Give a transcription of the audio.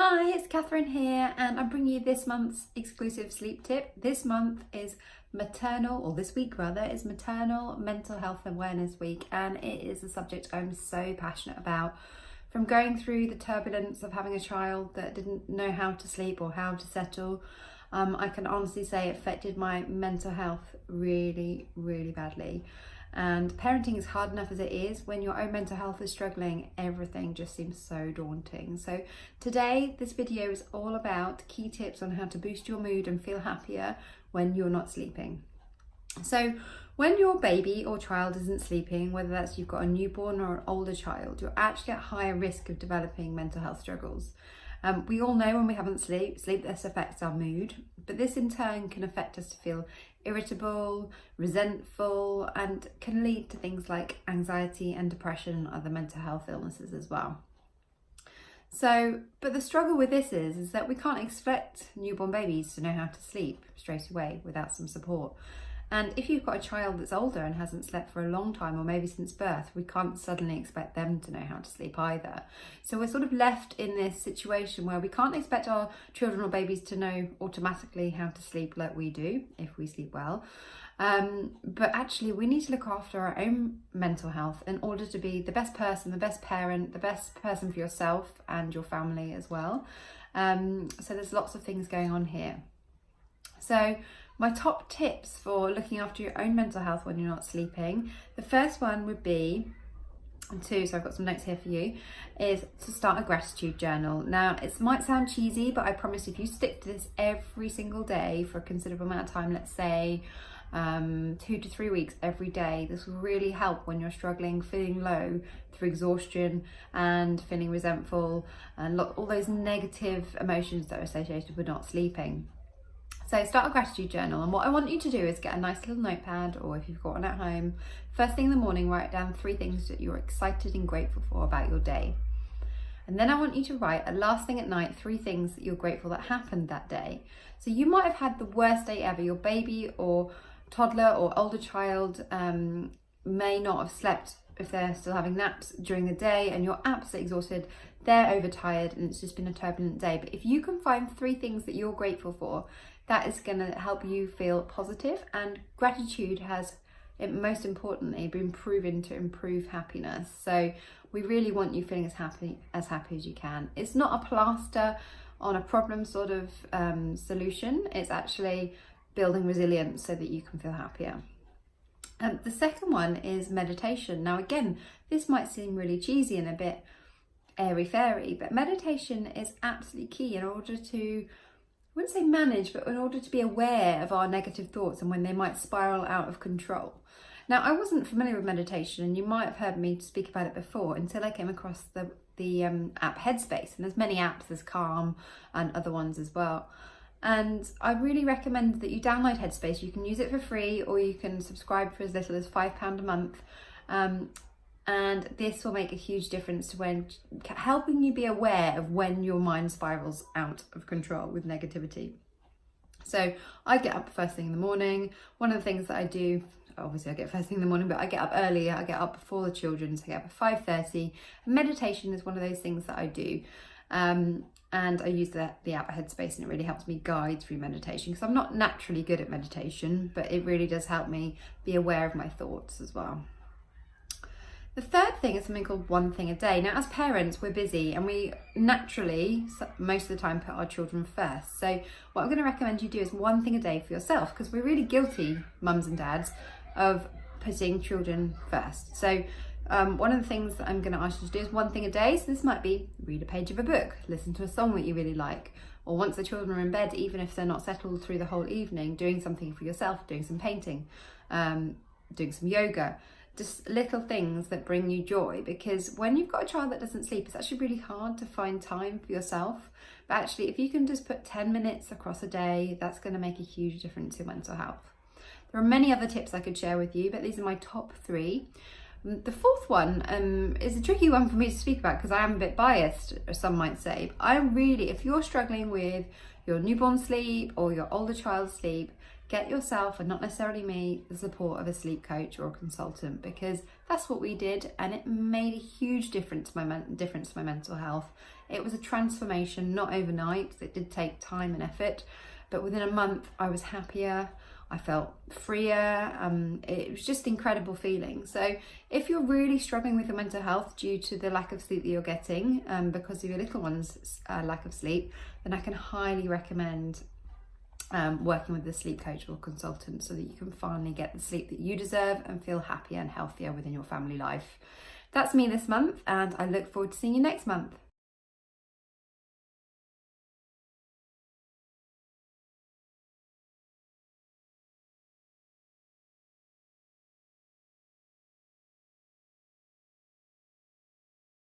Hi, it's Catherine here, and I'm bringing you this month's exclusive sleep tip. This month is this week rather, is Maternal Mental Health Awareness Week, and it is a subject I'm so passionate about. From going through the turbulence of having a child that didn't know how to sleep or how to settle, I can honestly say it affected my mental health really, really badly. And parenting is hard enough as it is. When your own mental health is struggling, everything just seems so daunting. So today, this video is all about key tips on how to boost your mood and feel happier when you're not sleeping. So when your baby or child isn't sleeping, whether that's you've got a newborn or an older child, you're actually at higher risk of developing mental health struggles. We all know when we haven't sleep, this affects our mood, but this in turn can affect us to feel irritable, resentful, and can lead to things like anxiety and depression and other mental health illnesses as well. But the struggle with this is that we can't expect newborn babies to know how to sleep straight away without some support. And if you've got a child that's older and hasn't slept for a long time, or maybe since birth, we can't suddenly expect them to know how to sleep either. So we're sort of left in this situation where we can't expect our children or babies to know automatically how to sleep like we do, if we sleep well. But actually we need to look after our own mental health in order to be the best person, the best parent, the best person for yourself and your family as well. So there's lots of things going on here. So my top tips for looking after your own mental health when you're not sleeping, the first one would be so I've got some notes here for you, is to start a gratitude journal. Now, it might sound cheesy, but I promise if you stick to this every single day for a considerable amount of time, let's say 2 to 3 weeks every day, this will really help when you're struggling, feeling low through exhaustion and feeling resentful and all those negative emotions that are associated with not sleeping. So start a gratitude journal, and what I want you to do is get a nice little notepad, or if you've got one at home, first thing in the morning, write down 3 things that you're excited and grateful for about your day. And then I want you to write, at last thing at night, 3 things that you're grateful that happened that day. So you might have had the worst day ever. Your baby or toddler or older child may not have slept if they're still having naps during the day, and you're absolutely exhausted, they're overtired, and it's just been a turbulent day. But if you can find 3 things that you're grateful for, that is going to help you feel positive. And gratitude has, most importantly, been proven to improve happiness. So we really want you feeling as happy as you can. It's not a plaster on a problem sort of solution. It's actually building resilience so that you can feel happier. The second one is meditation. Now, again, this might seem really cheesy and a bit airy-fairy, but meditation is absolutely key in order to, I wouldn't say manage, but in order to be aware of our negative thoughts and when they might spiral out of control. Now, I wasn't familiar with meditation, and you might have heard me speak about it before until I came across the app Headspace, and there's many apps, there's Calm and other ones as well. And I really recommend that you download Headspace. You can use it for free, or you can subscribe for as little as £5 a month. And this will make a huge difference to helping you be aware of when your mind spirals out of control with negativity. So I get up first thing in the morning. One of the things that I do, obviously I get first thing in the morning, but I get up earlier. I get up before the children, so I get up at 5:30. Meditation is one of those things that I do. And I use the app Headspace, and it really helps me guide through meditation, because I'm not naturally good at meditation, but it really does help me be aware of my thoughts as well. The third thing is something called one thing a day. Now, as parents, we're busy, and we naturally, most of the time, put our children first. So what I'm going to recommend you do is one thing a day for yourself, because we're really guilty, mums and dads, of putting children first. So one of the things that I'm going to ask you to do is one thing a day. So this might be read a page of a book, listen to a song that you really like, or once the children are in bed, even if they're not settled through the whole evening, doing something for yourself, doing some painting, doing some yoga. Just little things that bring you joy, because when you've got a child that doesn't sleep, it's actually really hard to find time for yourself. But actually, if you can just put 10 minutes across a day, that's going to make a huge difference in mental health. There are many other tips I could share with you, but these are my top 3. The fourth one is a tricky one for me to speak about, because I am a bit biased, some might say. If you're struggling with your newborn sleep or your older child's sleep, get yourself, and not necessarily me, the support of a sleep coach or a consultant, because that's what we did, and it made a huge difference to my mental health. It was a transformation, not overnight. It did take time and effort, but within a month I was happier. I felt freer. It was just incredible feeling. So if you're really struggling with your mental health due to the lack of sleep that you're getting because of your little one's lack of sleep, then I can highly recommend working with a sleep coach or consultant so that you can finally get the sleep that you deserve and feel happier and healthier within your family life. That's me this month, and I look forward to seeing you next month.